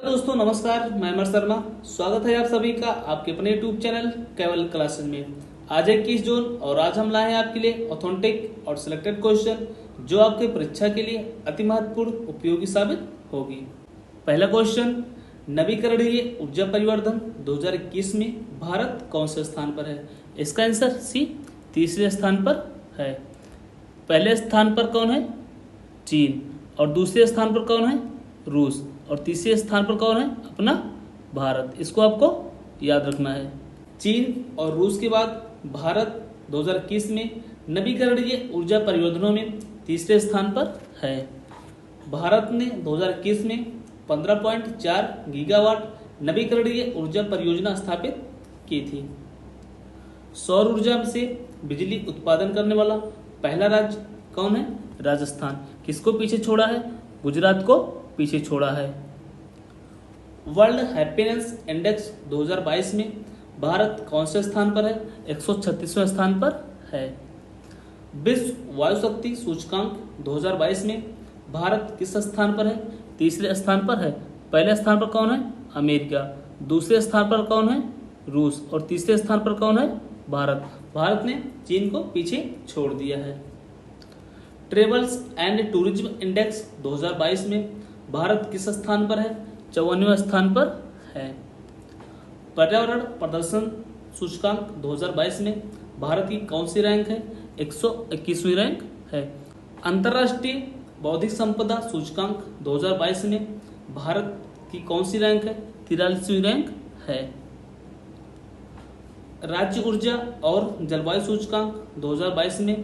दोस्तों नमस्कार, मैं अमर शर्मा। स्वागत है आप सभी का आपके अपने यूट्यूब चैनल केवल क्लासेस में। आज 21 जून और आज हम लाए हैं आपके लिए ऑथेंटिक और सिलेक्टेड क्वेश्चन जो आपके परीक्षा के लिए अति महत्वपूर्ण उपयोगी साबित होगी। पहला क्वेश्चन, नवीकरणीय ऊर्जा परिवर्धन 2021 में भारत कौन से स्थान पर है? इसका आंसर सी, तीसरे स्थान पर है। पहले स्थान पर कौन है? चीन। और दूसरे स्थान पर कौन है? रूस। और तीसरे स्थान पर कौन है? अपना भारत। इसको आपको याद रखना है। चीन और रूस के बाद भारत 2021 में नवीकरणीय ऊर्जा परियोजनाओं में तीसरे स्थान पर है। भारत ने 2021 में 15.4 गीगावाट नवीकरणीय ऊर्जा परियोजना स्थापित की थी। सौर ऊर्जा से बिजली उत्पादन करने वाला पहला राज्य कौन है? राजस्थान। किसको पीछे छोड़ा है? गुजरात को पीछे छोड़ा है। वर्ल्ड हैप्पीनेस इंडेक्स 2022 में भारत कौन से स्थान पर है? 136वें स्थान पर है। विश्व वायु शक्ति सूचकांक 2022 में भारत किस स्थान पर है? तीसरे स्थान पर है। पहले स्थान पर कौन है? अमेरिका। दूसरे स्थान पर कौन है? रूस। और तीसरे स्थान पर कौन है? भारत। भारत ने चीन को पीछे छोड़ दिया है। ट्रेवल्स एंड टूरिज्म इंडेक्स 2022 में भारत किस स्थान पर है? 54वें स्थान पर है। पर्यावरण प्रदर्शन सूचकांक 2022 में भारत की कौन सी रैंक है? 121वीं रैंक है। अंतर्राष्ट्रीय बौद्धिक संपदा सूचकांक 2022 में भारत की कौन सी रैंक है? 43वीं रैंक है। राज्य ऊर्जा और जलवायु सूचकांक 2022 में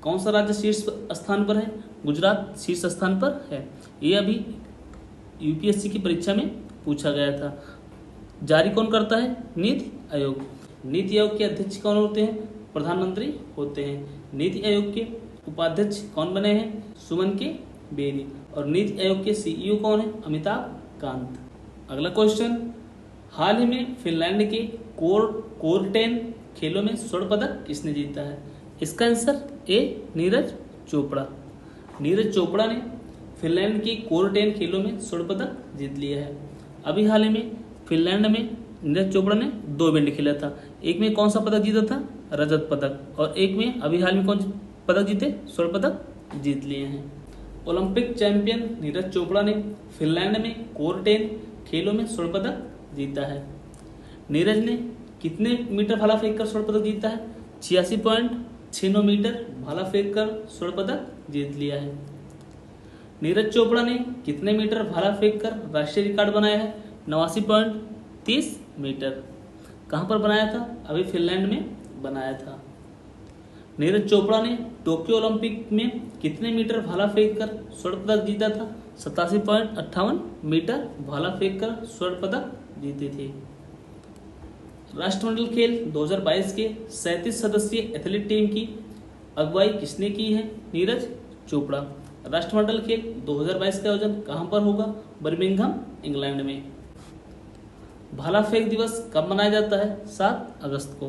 कौन सा राज्य शीर्ष स्थान पर है? गुजरात शीर्ष स्थान पर है। ये अभी यूपीएससी की परीक्षा में पूछा गया था। जारी कौन करता है? नीति आयोग। नीति आयोग के अध्यक्ष कौन होते हैं? प्रधानमंत्री होते हैं। नीति आयोग के उपाध्यक्ष कौन बने हैं? सुमन के बेरी। और नीति आयोग के सीईओ कौन है? अमिताभ कांत। अगला क्वेश्चन, हाल ही में फिनलैंड के कोरटेन खेलों में स्वर्ण पदक किसने जीता है? इसका आंसर ए, नीरज चोपड़ा। नीरज चोपड़ा ने फिनलैंड के कोरटेन खेलों में स्वर्ण पदक जीत लिया है। अभी हाल ही में फिनलैंड में नीरज चोपड़ा ने 2 इवेंट खेला था। एक में कौन सा पदक जीता था? रजत पदक। और एक में अभी हाल में कौन से पदक जीते? स्वर्ण पदक जीत लिए हैं। ओलंपिक चैंपियन नीरज चोपड़ा ने फिनलैंड में कोरटेन खेलों में स्वर्ण पदक जीता है। नीरज ने कितने मीटर भाला फेंक कर स्वर्ण पदक जीता है? 86.69 मीटर भाला फेंक कर स्वर्ण पदक जीत लिया है। नीरज चोपड़ा ने कितने मीटर भाला फेंक कर राष्ट्रीय रिकॉर्ड बनाया है? 89.30 मीटर। कहां पर बनाया था? अभी फिनलैंड में बनाया था। नीरज चोपड़ा ने टोक्यो ओलंपिक में कितने मीटर भाला फेंक कर स्वर्ण पदक जीता था? 87.58 मीटर भाला फेंक कर स्वर्ण पदक जीते थे। राष्ट्रमंडल खेल 2022 के 37 सदस्यीय एथलीट टीम की अगुवाई किसने की है? नीरज चोपड़ा। राष्ट्रमंडल खेल 2022 का आयोजन कहां पर होगा? बर्मिंघम, इंग्लैंड में। भाला फेंक दिवस कब मनाया जाता है? 7 अगस्त को,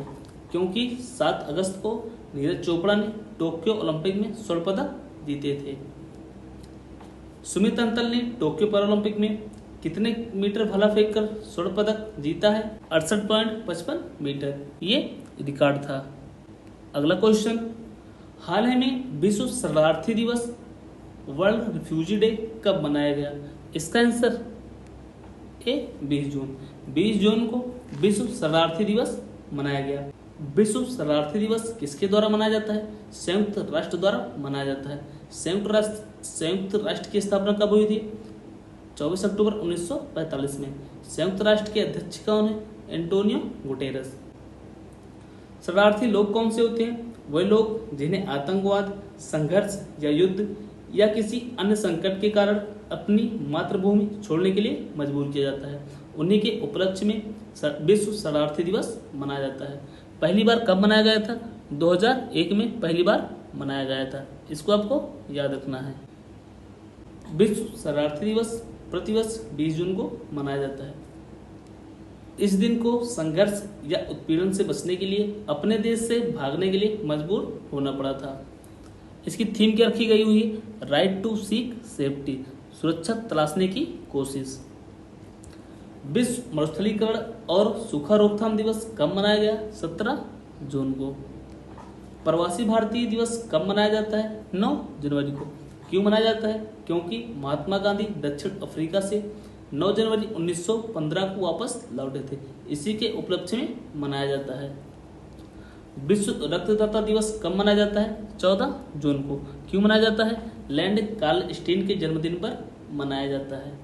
क्योंकि 7 अगस्त को नीरज चोपड़ा ने टोक्यो ओलंपिक में स्वर्ण पदक जीते थे। सुमित अंतल ने टोक्यो पैरालंपिक में कितने मीटर भाला फेंक कर स्वर्ण पदक जीता है? 68.55 मीटर। ये रिकॉर्ड था। अगला क्वेश्चन, हाल ही में विश्व शरणार्थी दिवस वर्ल्ड रिफ्यूजी डे कब मनाया गया? इसका आंसर ए, 20 जून। 20 जून को विश्व शरणार्थी दिवस मनाया गया। विश्व शरणार्थी दिवस किसके द्वारा मनाया जाता है? संयुक्त राष्ट्र द्वारा मनाया जाता है। संयुक्त राष्ट्र की स्थापना कब हुई थी? 24 अक्टूबर 1945 में। संयुक्त राष्ट्र के अध्यक्ष कौन है? Antonio Guterres. शरणार्थी लोग कौन से होते हैं? वह लोग जिन्हें आतंकवाद, संघर्ष या युद्ध या किसी अन्य संकट के कारण अपनी मातृभूमि छोड़ने के लिए मजबूर किया जाता है। उन्हीं के उपलक्ष्य में विश्व शरणार्थी दिवस मनाया जाता है। पहली बार कब मनाया गया था? 2001 में पहली बार मनाया गया था। इसको आपको याद रखना है। विश्व शरणार्थी दिवस प्रतिवर्ष 20 जून को मनाया जाता है। इस दिन को संघर्ष या उत्पीड़न से बचने के लिए अपने देश से भागने के लिए मजबूर होना पड़ा था। इसकी थीम क्या रखी गई हुई है? राइट टू सीक सेफ्टी, सुरक्षा तलाशने की कोशिश। विश्व मरुस्थलीकरण और सूखा रोकथाम दिवस कब मनाया गया? 17 जून को। प्रवासी भारतीय दिवस कब मनाया जाता है? 9 जनवरी को। क्यों मनाया जाता है? क्योंकि महात्मा गांधी दक्षिण अफ्रीका से 9 जनवरी 1915 को वापस लौटे थे, इसी के उपलक्ष्य में मनाया जाता है। विश्व रक्तदाता दिवस कब मनाया जाता है? 14 जून को। क्यों मनाया जाता है? लैंड कार्लस्टीन के जन्मदिन पर मनाया जाता है।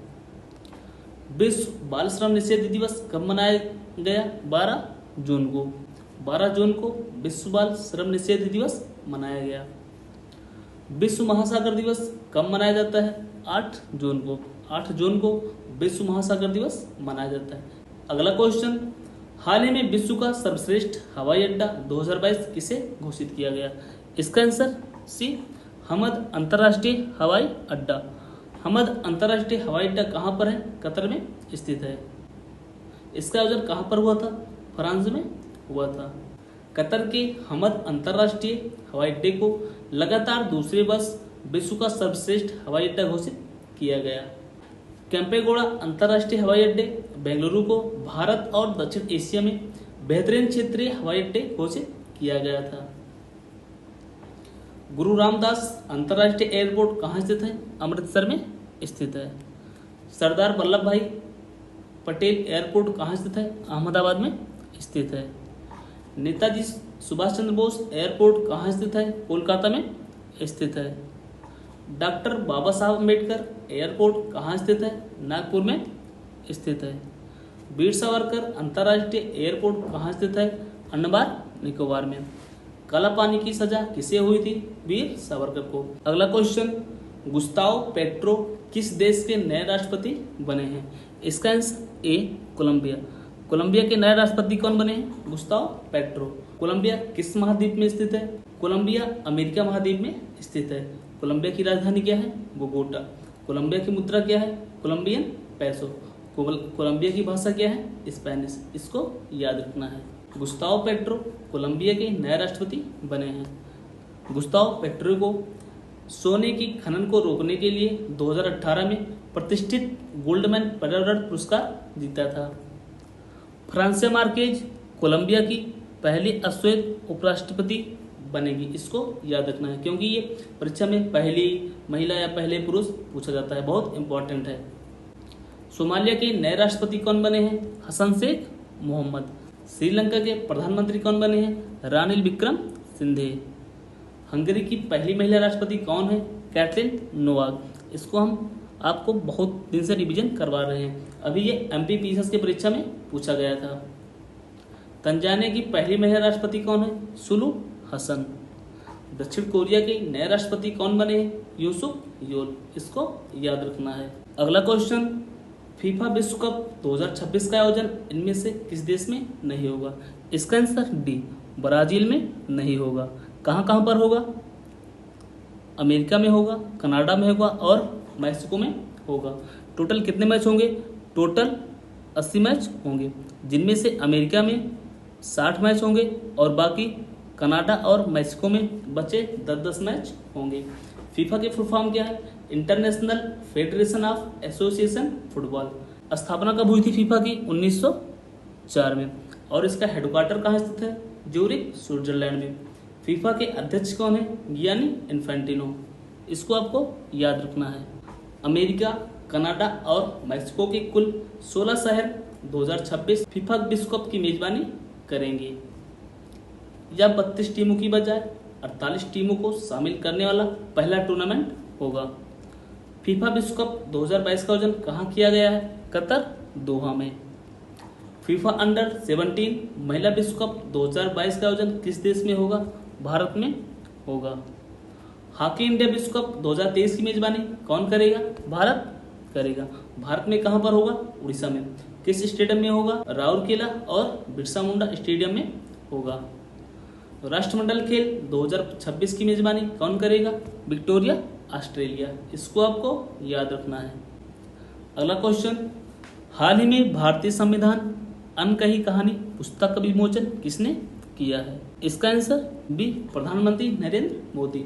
विश्व बाल श्रम निषेध दिवस कब मनाया गया? 12 जून को। 12 जून को विश्व बाल श्रम निषेध दिवस मनाया गया। विश्व महासागर दिवस कब मनाया जाता है? 8 जून को। 8 जून को विश्व महासागर दिवस मनाया जाता है। अगला क्वेश्चन, हाल ही में विश्व का सर्वश्रेष्ठ हवाई अड्डा 2022 किसे घोषित किया गया? इसका आंसर सी, हमद अंतर्राष्ट्रीय हवाई अड्डा। हमद अंतर्राष्ट्रीय हवाई अड्डा कहाँ पर है? कतर में स्थित है। इसका आयोजन कहाँ पर हुआ था? फ्रांस में हुआ था। कतर के हमद अंतर्राष्ट्रीय हवाई अड्डे को लगातार दूसरे वर्ष विश्व का सर्वश्रेष्ठ हवाई अड्डा घोषित किया गया। केम्पेगौड़ा अंतर्राष्ट्रीय हवाई अड्डे बेंगलुरु को भारत और दक्षिण एशिया में बेहतरीन क्षेत्रीय हवाई अड्डे घोषित किया गया था। गुरु रामदास अंतर्राष्ट्रीय एयरपोर्ट कहाँ स्थित है? अमृतसर में स्थित है। सरदार वल्लभ भाई पटेल एयरपोर्ट कहाँ स्थित है? अहमदाबाद में स्थित है। नेताजी सुभाष चंद्र बोस एयरपोर्ट कहाँ स्थित है? कोलकाता में स्थित है। डॉक्टर बाबा साहब अम्बेडकर एयरपोर्ट कहाँ स्थित है? नागपुर में स्थित है। वीर सावरकर अंतर्राष्ट्रीय एयरपोर्ट कहाँ स्थित है? अंडमान निकोबार में। काला पानी की सजा किसे हुई थी? वीर सावरकर को। अगला क्वेश्चन, गुस्ताव पेट्रो किस देश के नए राष्ट्रपति बने हैं? इसका आंसर ए, कोलंबिया। कोलंबिया के नए राष्ट्रपति कौन बने हैं? Gustav petro. कोलंबिया किस महाद्वीप में स्थित है? कोलंबिया अमेरिका महाद्वीप में स्थित है। कोलंबिया की राजधानी क्या है? बोगोटा। कोलंबिया की मुद्रा क्या है? कोलंबियन पैसो। कोलंबिया की भाषा क्या है? स्पेनिश। इसको याद रखना है। गुस्ताव पेट्रो कोलंबिया के नए राष्ट्रपति बने हैं। गुस्ताव पेट्रो को सोने की खनन को रोकने के लिए 2018 में प्रतिष्ठित गोल्डमैन पर्यावरण पुरस्कार जीता था। फ्रांसिया मार्केज कोलंबिया की पहली अश्वेत उपराष्ट्रपति बनेगी। इसको याद रखना है क्योंकि ये परीक्षा में पहली महिला या पहले पुरुष पूछा जाता है, बहुत इंपॉर्टेंट है। सोमालिया के नए राष्ट्रपति कौन बने हैं? हसन शेख मोहम्मद। श्रीलंका के प्रधानमंत्री कौन बने हैं? रानिल विक्रम सिंघे। हंगरी की पहली महिला राष्ट्रपति कौन है? Catherine Novak. इसको हम आपको बहुत दिन से रिवीजन करवा रहे हैं, अभी ये एमपीपीएसएस की परीक्षा में पूछा गया था। तंजानिया की पहली महिला राष्ट्रपति कौन है? सुलू हसन। दक्षिण कोरिया के नए राष्ट्रपति कौन बने हैं? यूसुफ योल। इसको याद रखना है। अगला क्वेश्चन, फीफा विश्व कप 2026 का आयोजन इनमें से किस देश में नहीं होगा? इसका आंसर डी, ब्राजील में नहीं होगा। कहाँ कहाँ पर होगा? अमेरिका में होगा, कनाडा में होगा और मैक्सिको में होगा। टोटल कितने मैच होंगे? टोटल 80 मैच होंगे, जिनमें से अमेरिका में 60 मैच होंगे और बाकी कनाडा और मैक्सिको में बचे 10-10 मैच होंगे। फीफा की फुल फॉर्म क्या है? International federation of association football. स्थापना कब हुई थी फीफा की? 1904 में। और इसका हेडक्वार्टर कहाँ स्थित है? ज्यूरिख स्विट्जरलैंड में। फीफा के अध्यक्ष कौन है? Gianni Infantino. इसको आपको याद रखना है। अमेरिका, कनाडा और मैक्सिको के कुल 16 शहर 2026 फीफा विश्व कप की मेजबानी करेंगे। यह 32 टीमों की बजाय 48 टीमों को शामिल करने वाला पहला टूर्नामेंट होगा। फीफा विश्व कप 2022 का आयोजन कहाँ किया गया है? कतर, दोहा में। फीफा अंडर 17 महिला विश्व कप 2022 का आयोजन किस देश में होगा? भारत में होगा। हॉकी इंडिया विश्व कप 2023 की मेजबानी कौन करेगा? भारत करेगा। भारत में कहाँ पर होगा? उड़ीसा में। किस स्टेडियम में होगा? राउरकेला और बिरसा मुंडा स्टेडियम में होगा। राष्ट्रमंडल खेल 2026 की मेजबानी कौन करेगा? Victoria, Australia. इसको आपको याद रखना है। अगला क्वेश्चन, हाल ही में भारतीय संविधान अनकही कहानी पुस्तक का विमोचन किसने किया है? इसका आंसर बी, प्रधानमंत्री नरेंद्र मोदी।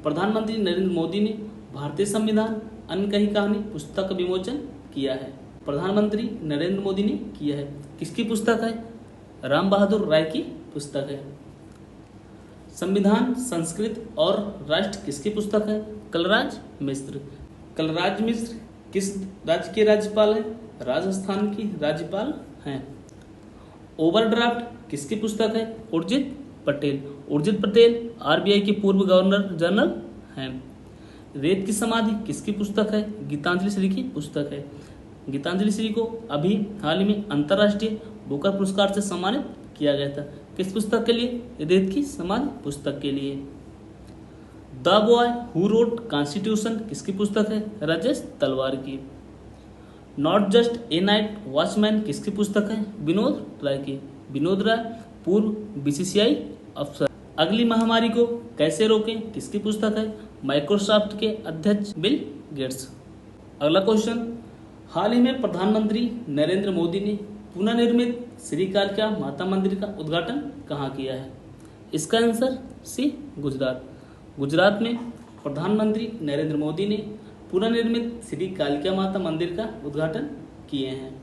प्रधानमंत्री नरेंद्र मोदी ने भारतीय संविधान अनकही कहानी पुस्तक का विमोचन किया है। प्रधानमंत्री नरेंद्र मोदी ने किया है। किसकी पुस्तक है? राम बहादुर राय की पुस्तक है। संविधान, संस्कृत और राष्ट्र किसकी पुस्तक है? कलराज मिश्र। कलराज मिश्र किस राज्य के राज्यपाल हैं? राजस्थान की राज्यपाल हैं। ओवरड्राफ्ट किसकी पुस्तक है? उर्जित पटेल। उर्जित पटेल आरबीआई के पूर्व गवर्नर जनरल हैं। रेत की समाधि किसकी पुस्तक है? गीतांजलि श्री की पुस्तक है। गीतांजलि श्री को अभी हाल ही में अंतर्राष्ट्रीय बुकर पुरस्कार से सम्मानित किया गया था। किस पुस्तक के लिए? रेत की समाधि पुस्तक के लिए। The boy who wrote constitution किसकी पुस्तक है? राजेश तलवार की। Not just a night watchman किसकी पुस्तक है? विनोद राय की। विनोद राय पूर्व बीसीसीआई अफसर। अगली महामारी को कैसे रोकें किसकी पुस्तक है? माइक्रोसॉफ्ट के अध्यक्ष बिल गेट्स। अगला क्वेश्चन, हाल ही में प्रधानमंत्री नरेंद्र मोदी ने पुनर्निर्मित श्री कालिका माता मंदिर का उद्घाटन कहाँ किया है? इसका आंसर सी, गुजरात। गुजरात में प्रधानमंत्री नरेंद्र मोदी ने पुनर्निर्मित श्री कालिका माता मंदिर का उद्घाटन किए हैं।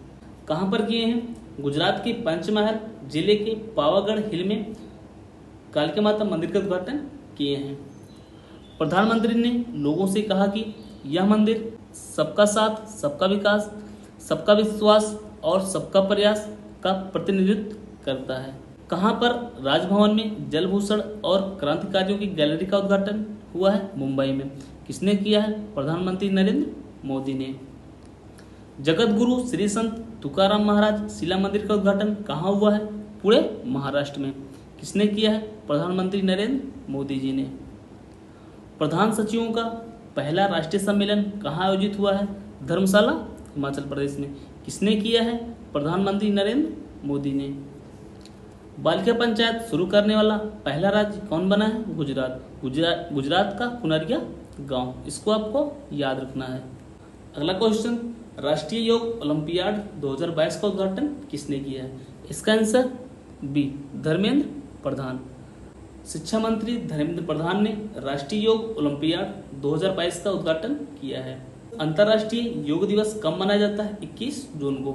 कहाँ पर किए हैं? गुजरात के पंचमहल जिले के पावागढ़ हिल में कालिका माता मंदिर का उद्घाटन किए हैं। प्रधानमंत्री ने लोगों से कहा कि यह मंदिर सबका साथ, सबका विकास, सबका विश्वास और सबका प्रयास का प्रतिनिधित्व करता है। कहाँ पर? राजभवन में जलभूषण और क्रांतिकारियों की गैलरी का उद्घाटन हुआ है, मुंबई में। किसने किया है? प्रधानमंत्री नरेंद्र मोदी ने। जगत गुरु श्री संत तुकाराम महाराज शिला मंदिर का उद्घाटन कहाँ हुआ है? पुणे, महाराष्ट्र में। किसने किया है? प्रधानमंत्री नरेंद्र मोदी जी ने। प्रधान सचिवों का पहला राष्ट्रीय सम्मेलन कहाँ आयोजित हुआ है? धर्मशाला, हिमाचल प्रदेश में। किसने किया है? प्रधानमंत्री नरेंद्र मोदी ने। बालिका पंचायत शुरू करने वाला पहला राज्य कौन बना है? गुजरात। गुजरात का कुनरिया गांव, इसको आपको याद रखना है। अगला क्वेश्चन, राष्ट्रीय योग ओलंपियाड 2022 का उद्घाटन किसने किया है? इसका आंसर बी, धर्मेंद्र प्रधान। शिक्षा मंत्री धर्मेंद्र प्रधान ने राष्ट्रीय योग ओलंपियाड 2022 का उद्घाटन किया है। अंतर्राष्ट्रीय योग दिवस कब मनाया जाता है? 21 जून को।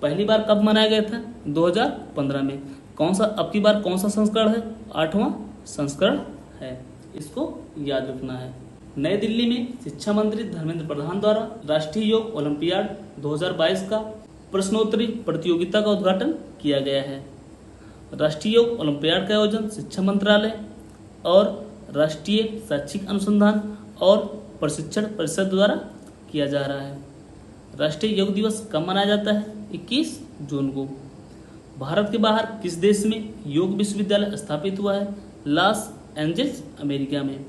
पहली बार कब मनाया गया था? 2015 में। अब की बार कौन सा संस्करण है? 8वां संस्करण है, इसको याद रखना है। नई दिल्ली में शिक्षा मंत्री धर्मेंद्र प्रधान द्वारा राष्ट्रीय योग ओलंपियाड 2022 का प्रश्नोत्तरी प्रतियोगिता का उद्घाटन किया गया है। राष्ट्रीय योग ओलंपियाड का आयोजन शिक्षा मंत्रालय और राष्ट्रीय शैक्षिक अनुसंधान और प्रशिक्षण परिषद द्वारा किया जा रहा है। राष्ट्रीय योग दिवस कब मनाया जाता है? 21 जून को। भारत के बाहर किस देश में योग विश्वविद्यालय स्थापित हुआ है? लॉस एंजल्स, अमेरिका में।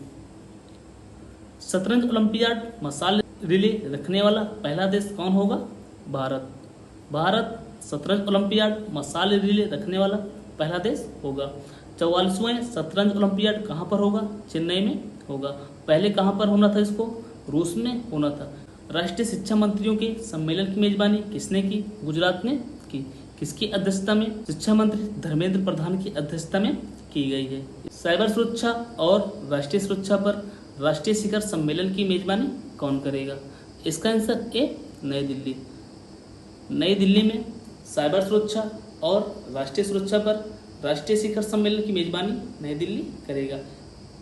शतरंज ओलंपियाड मसाल रिले रखने वाला पहला देश कौन होगा? भारत। भारत शतरंज ओलंपियाड मसाल रिले रखने वाला पहला देश होगा। 44वें शतरंज ओलंपियाड कहाँ पर होगा? चेन्नई में होगा। पहले कहाँ पर होना था इसको? रूस में होना था। राष्ट्रीय शिक्षा मंत्रियों के सम्मेलन की मेजबानी किसने की? गुजरात ने की। किसकी अध्यक्षता में? शिक्षा मंत्री धर्मेंद्र प्रधान की अध्यक्षता में की गई है। साइबर सुरक्षा और राष्ट्रीय सुरक्षा पर राष्ट्रीय शिखर सम्मेलन की मेजबानी कौन करेगा? इसका आंसर ए, नई दिल्ली। नई दिल्ली में साइबर सुरक्षा और राष्ट्रीय सुरक्षा पर राष्ट्रीय शिखर सम्मेलन की मेजबानी नई दिल्ली करेगा।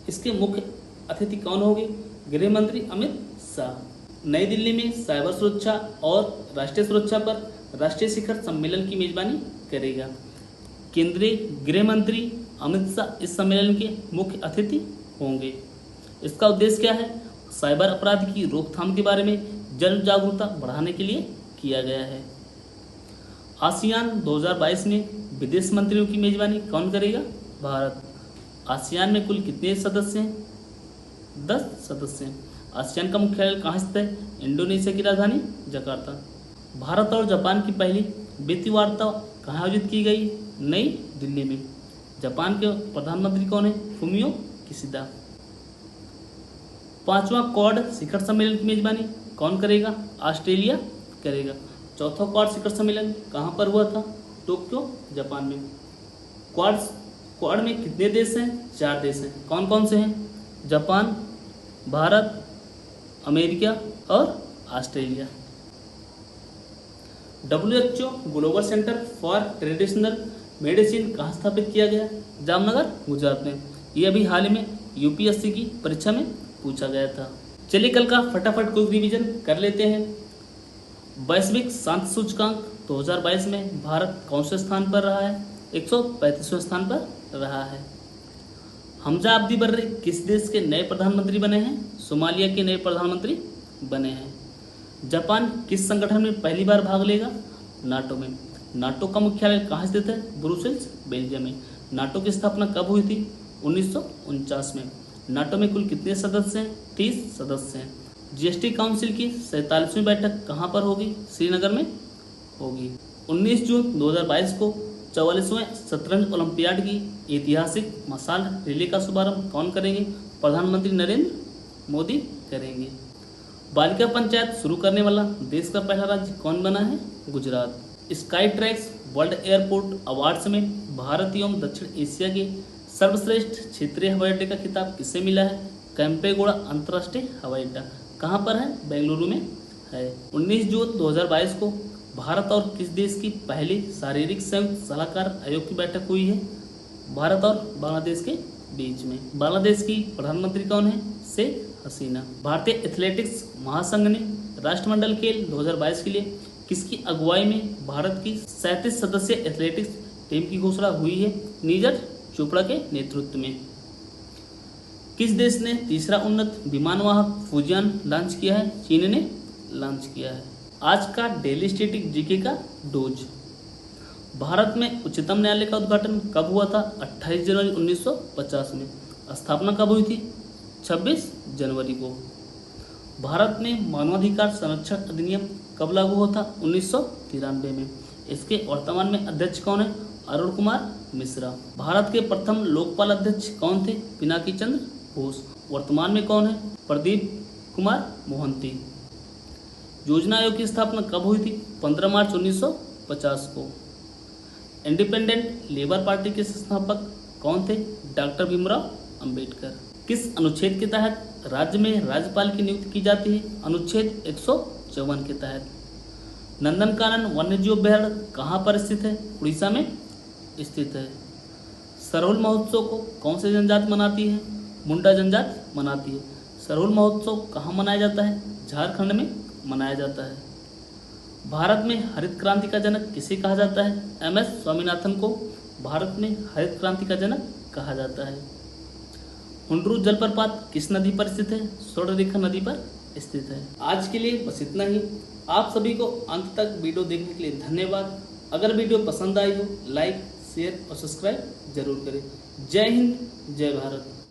इसके मुख्य अतिथि कौन होंगे? गृह मंत्री अमित शाह। नई दिल्ली में साइबर सुरक्षा और राष्ट्रीय सुरक्षा पर राष्ट्रीय शिखर सम्मेलन की मेजबानी करेगा। केंद्रीय गृह मंत्री अमित शाह इस सम्मेलन के मुख्य अतिथि होंगे। इसका उद्देश्य क्या है? साइबर अपराध की रोकथाम के बारे में जन जागरूकता बढ़ाने के लिए किया गया है। आसियान 2022 में विदेश मंत्रियों की मेजबानी कौन करेगा? भारत। आसियान में कुल कितने सदस्य हैं? 10 सदस्य हैं। आसियान का मुख्यालय कहाँ स्थित है? इंडोनेशिया की राजधानी जकार्ता। भारत और जापान की पहली वित्तीय वार्ता कहाँ आयोजित की गई? नई दिल्ली में। जापान के प्रधानमंत्री कौन है? Fumio Kishida. 5वां क्वाड शिखर सम्मेलन की मेजबानी कौन करेगा? ऑस्ट्रेलिया करेगा। 4था क्वाड शिखर सम्मेलन कहाँ पर हुआ था? टोक्यो, जापान में। क्वाड में कितने देश हैं? 4 देश हैं। कौन कौन से हैं? जापान, भारत, अमेरिका और Australia. WHO global centre for traditional medicine कहाँ स्थापित किया गया? जामनगर, गुजरात में। ये अभी हाल ही में यूपीएससी की परीक्षा में पूछा गया था। चलिए कल का फटाफट क्विक रिवीजन कर लेते हैं। वैश्विक शांति सूचकांक 2022 में भारत कौन से स्थान पर रहा है? 135वें स्थान पर रहा है। हमजा अब्दी बर्रे किस देश के नए प्रधानमंत्री बने हैं? सोमालिया के नए प्रधानमंत्री बने हैं। जापान किस संगठन में पहली बार भाग लेगा? नाटो में। नाटो का मुख्यालय कहाँ स्थित है? ब्रुसेल्स, बेल्जियम में। नाटो की स्थापना कब हुई थी? 1949 में। नाटो में कुल कितने सदस्य हैं? 30 सदस्य हैं। जीएसटी काउंसिल की 47वीं बैठक कहाँ पर होगी? श्रीनगर में होगी। 19 जून 2022 को 44वें शतरंज ओलंपियाड की ऐतिहासिक मशाल रैली का शुभारंभ कौन करेंगे? प्रधानमंत्री नरेंद्र मोदी करेंगे। बालिका पंचायत शुरू करने वाला देश का पहला राज्य कौन बना है? Gujarat. Sky tracks world airport awards में भारत एवं दक्षिण एशिया के सर्वश्रेष्ठ क्षेत्रीय हवाई अड्डे का खिताब किसे मिला है? कैंपेगौड़ा अंतर्राष्ट्रीय हवाई अड्डा कहाँ पर है? बेंगलुरु में है। 19 जून 2022 को भारत और किस देश की पहली शारीरिक संयुक्त सलाहकार आयोग की बैठक हुई है? भारत और बांग्लादेश के बीच में। बांग्लादेश की प्रधानमंत्री कौन है? शेख हसीना। भारतीय एथलेटिक्स महासंघ ने राष्ट्रमंडल खेल 2022 के लिए किसकी अगुवाई में भारत की 37 सदस्यीय एथलेटिक्स टीम की घोषणा हुई है? नीरज चोपड़ा के नेतृत्व में। किस देश ने तीसरा उन्नत विमानवाहक फुजियान लॉन्च किया है? चीन ने लॉन्च किया है। आज का डेली स्टैटिक जीके का डोज। भारत में उच्चतम न्यायालय का उद्घाटन कब हुआ था? 28 जनवरी 1950 में। स्थापना कब हुई थी? 26 जनवरी को। भारत में मानवाधिकार संरक्षण अधिनियम कब लागू हुआ था? 1993 में। इसके वर्तमान में अध्यक्ष कौन है? अरुण कुमार मिश्रा। भारत के प्रथम लोकपाल अध्यक्ष कौन थे? पिनाकी चंद्र घोष। वर्तमान में कौन है? प्रदीप कुमार मोहंती। योजना आयोग की स्थापना कब हुई थी? 15 मार्च 1950 को। इंडिपेंडेंट लेबर पार्टी के संस्थापक कौन थे? डॉक्टर भीमराव अंबेडकर। किस अनुच्छेद के तहत राज्य में राज्यपाल की नियुक्ति की जाती है? अनुच्छेद 154 के तहत। नंदनकानन वन्यजीव अभ्यारण्य कहाँ पर स्थित है? उड़ीसा में स्थित है। सरहुल महोत्सव को कौन सी जनजाति मनाती है? मुंडा जनजाति मनाती है। सरहुल महोत्सव कहाँ मनाया जाता है? झारखंड में मनाया जाता है। भारत में हरित क्रांति का जनक किसे कहा जाता है? एमएस स्वामीनाथन को भारत में हरित क्रांति का जनक कहा जाता है। हुंड्रू जलप्रपात किस नदी पर स्थित है? स्वर्णरेखा नदी पर स्थित है। आज के लिए बस इतना ही। आप सभी को अंत तक वीडियो देखने के लिए धन्यवाद। अगर वीडियो पसंद आई हो लाइक, शेयर और सब्सक्राइब जरूर करें। जय हिंद, जय भारत।